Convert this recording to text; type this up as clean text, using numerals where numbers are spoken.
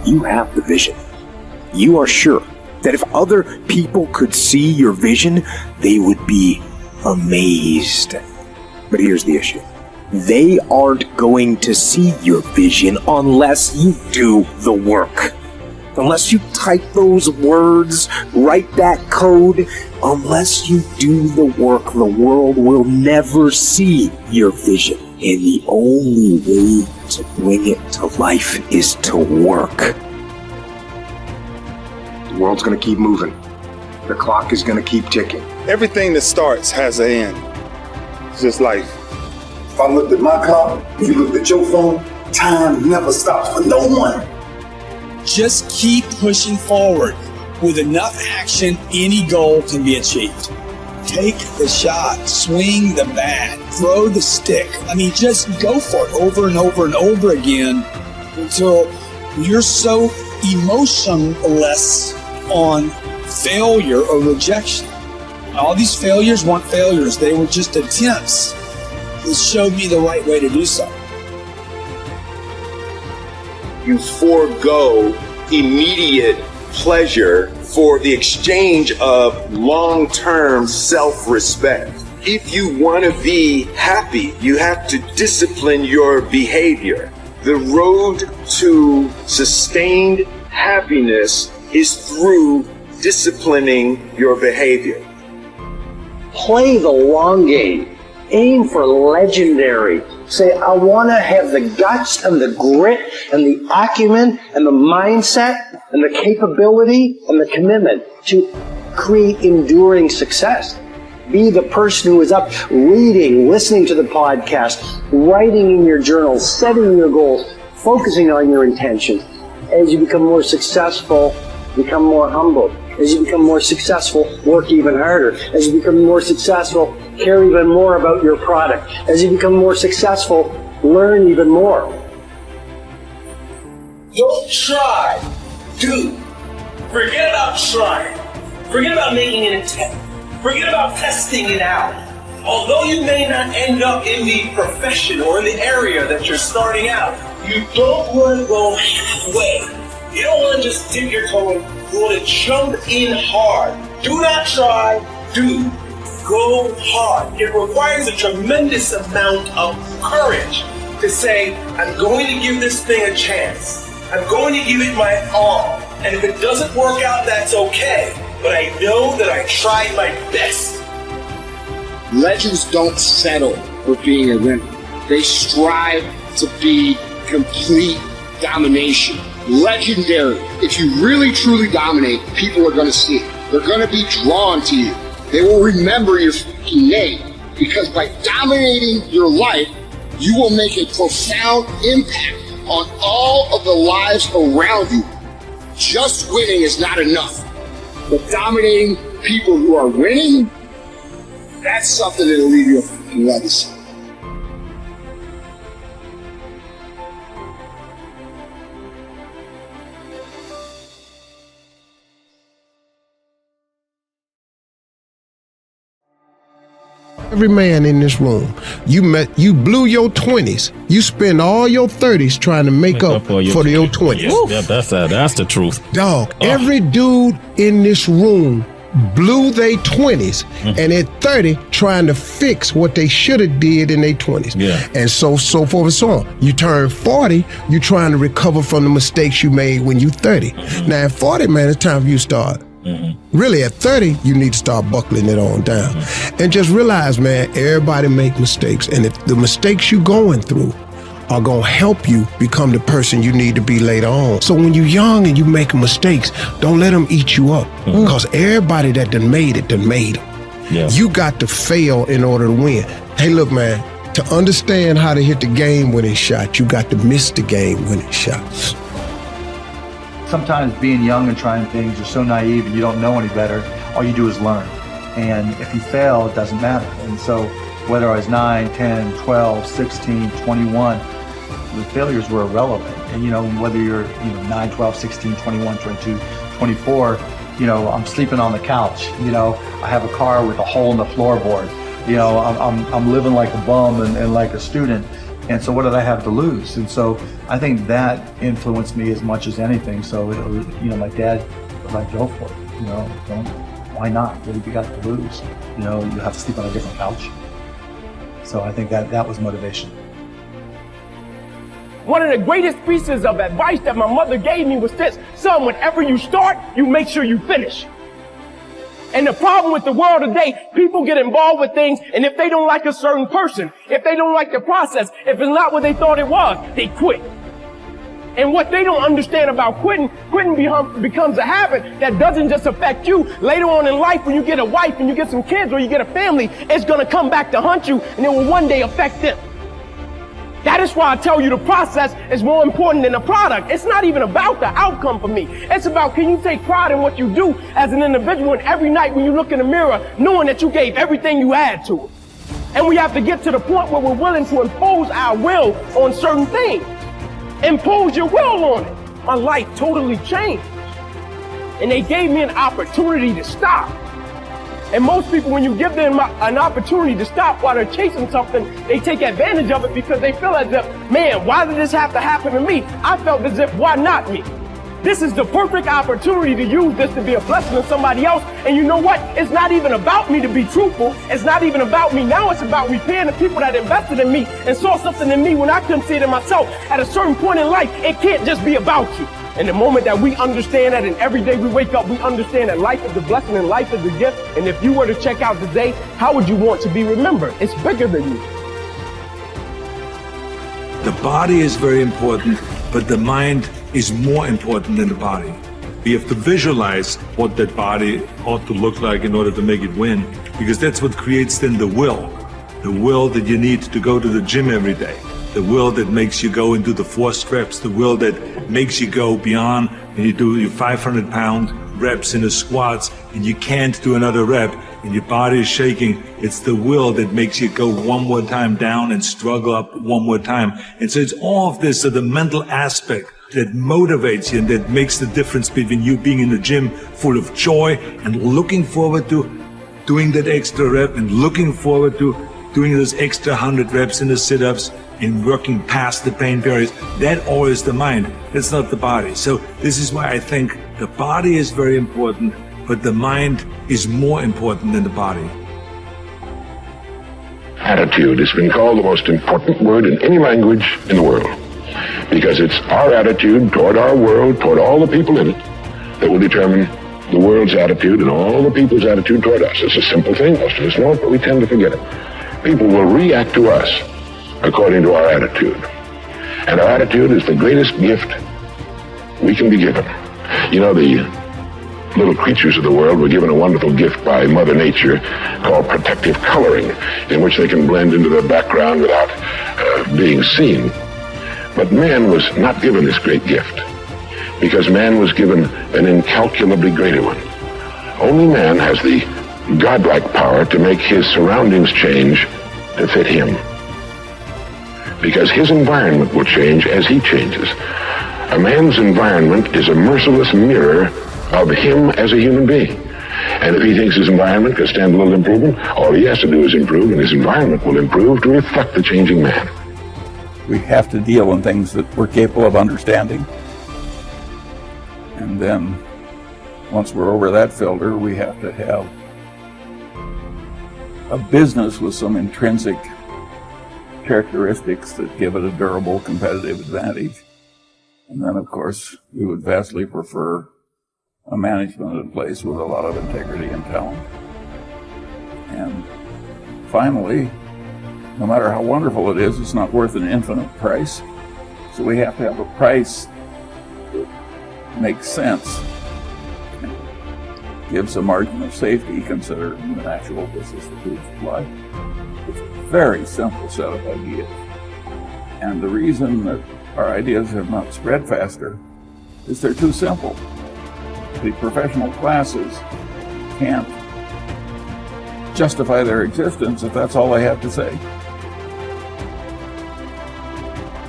you have the vision. You are sure that if other people could see your vision, they would be amazed. But here's the issue. They aren't going to see your vision unless you do the work. Unless you type those words, write that code, unless you do the work, the world will never see your vision. And the only way to bring it to life is to work. The world's going to keep moving. The clock is going to keep ticking. Everything that starts has an end. It's just life. If I looked at my clock, if you looked at your phone, time never stops for no one. Just keep pushing forward. With enough action, any goal can be achieved. Take the shot, swing the bat, throw the stick. Just go for it over and over and over again until you're so emotionless on failure or rejection. All these failures weren't failures. They were just attempts that showed me the right way to do so. You forego immediate pleasure for the exchange of long-term self-respect. If you want to be happy, you have to discipline your behavior. The road to sustained happiness is through disciplining your behavior. Play the long game. Aim for legendary. Say, I want to have the guts and the grit and the acumen and the mindset and the capability and the commitment to create enduring success. Be the person who is up reading, listening to the podcast, writing in your journal, setting your goals, focusing on your intentions. As you become more successful, become more humble. As you become more successful, work even harder. As you become more successful, care even more about your product. As you become more successful, learn even more. Don't try. Do. Forget about trying. Forget about making an attempt. Forget about testing it out. Although you may not end up in the profession or in the area that you're starting out, you don't want to go halfway. You don't want to just dip your toe in. You want to jump in hard. Do not try, do. Go hard. It requires a tremendous amount of courage to say, I'm going to give this thing a chance. I'm going to give it my all. And if it doesn't work out, that's okay. But I know that I tried my best. Legends don't settle for being a winner. They strive to be complete domination. Legendary. If you really truly dominate, people are going to see it. They're going to be drawn to you. They will remember your fucking name, because by dominating your life, you will make a profound impact on all of the lives around you. Just winning is not enough, but dominating people who are winning, that's something that'll leave you a fucking legacy. Every man in this room, you blew your 20s. You spend all your 30s trying to make up for your 20s. Yeah, that's the truth. Dog, every dude in this room blew their 20s and at 30 trying to fix what they should have did in their 20s. Yeah. And so forth and so on. You turn 40, you're trying to recover from the mistakes you made when you 30. Now at 40, man, it's time for you to start. Really, at 30, you need to start buckling it on down. And just realize, man, everybody make mistakes. And if the mistakes you're going through are going to help you become the person you need to be later on. So when you're young and you making mistakes, don't let them eat you up. Because everybody that done made it, done made them. Yeah. You got to fail in order to win. Hey, look, man, to understand how to hit the game-winning shot, you got to miss the game-winning shots. Sometimes being young and trying things, you're so naive and you don't know any better. All you do is learn. And if you fail, it doesn't matter. And so whether I was 9, 10, 12, 16, 21, the failures were irrelevant. And whether you're 9, 12, 16, 21, 22, 24, I'm sleeping on the couch. I have a car with a hole in the floorboard. I'm living like a bum and like a student. And so what did I have to lose? And so I think that influenced me as much as anything. So, my dad was like, go for it. Why not? What have you got to lose? You have to sleep on a different couch. So I think that was motivation. One of the greatest pieces of advice that my mother gave me was this: son, whenever you start, you make sure you finish. And the problem with the world today, people get involved with things, and if they don't like a certain person, if they don't like the process, if it's not what they thought it was, they quit. And what they don't understand about quitting becomes a habit that doesn't just affect you. Later on in life, when you get a wife and you get some kids or you get a family, it's going to come back to hunt you, and it will one day affect them. That is why I tell you the process is more important than the product. It's not even about the outcome for me. It's about, can you take pride in what you do as an individual, and every night when you look in the mirror, knowing that you gave everything you had to it. And we have to get to the point where we're willing to impose our will on certain things. Impose your will on it. My life totally changed. And they gave me an opportunity to stop. And most people, when you give them an opportunity to stop while they're chasing something, they take advantage of it because they feel as if, man, why did this have to happen to me? I felt as if, why not me? This is the perfect opportunity to use this to be a blessing to somebody else. And you know what? It's not even about me to be truthful. It's not even about me. Now it's about repaying the people that invested in me and saw something in me when I couldn't see it in myself. At a certain point in life, it can't just be about you. And the moment that we understand that, and every day we wake up, we understand that life is a blessing and life is a gift. And if you were to check out today, how would you want to be remembered? It's bigger than you. The body is very important, but the mind is more important than the body. We have to visualize what that body ought to look like in order to make it win, because that's what creates then the will that you need to go to the gym every day. The will that makes you go into the 4 reps, the will that makes you go beyond and you do your 500-pound reps in the squats and you can't do another rep and your body is shaking. It's the will that makes you go one more time down and struggle up one more time. And so it's all of this, so the mental aspect that motivates you and that makes the difference between you being in the gym full of joy and looking forward to doing that extra rep and looking forward to doing those extra 100 reps in the sit-ups and working past the pain barriers. That all is the mind. That's not the body. So this is why I think the body is very important, but the mind is more important than the body. Attitude has been called the most important word in any language in the world, because it's our attitude toward our world, toward all the people in it, that will determine the world's attitude and all the people's attitude toward us. It's a simple thing. Most of us know it, but we tend to forget it. People will react to us according to our attitude. And our attitude is the greatest gift we can be given. You know, the little creatures of the world were given a wonderful gift by Mother Nature called protective coloring, in which they can blend into the background without being seen. But man was not given this great gift, because man was given an incalculably greater one. Only man has the godlike power to make his surroundings change to fit him, because his environment will change as he changes. A man's environment is a merciless mirror of him as a human being. And if he thinks his environment can stand a little improvement, all he has to do is improve, and his environment will improve to reflect the changing man. We have to deal in things that we're capable of understanding. And then, once we're over that filter, we have to have a business with some intrinsic characteristics that give it a durable competitive advantage. And then, of course, we would vastly prefer a management in place with a lot of integrity and talent. And finally, no matter how wonderful it is, it's not worth an infinite price. So we have to have a price that makes sense, gives a margin of safety considering the natural vicissitudes of life. It's a very simple set of ideas. And the reason that our ideas have not spread faster is they're too simple. The professional classes can't justify their existence if that's all they have to say.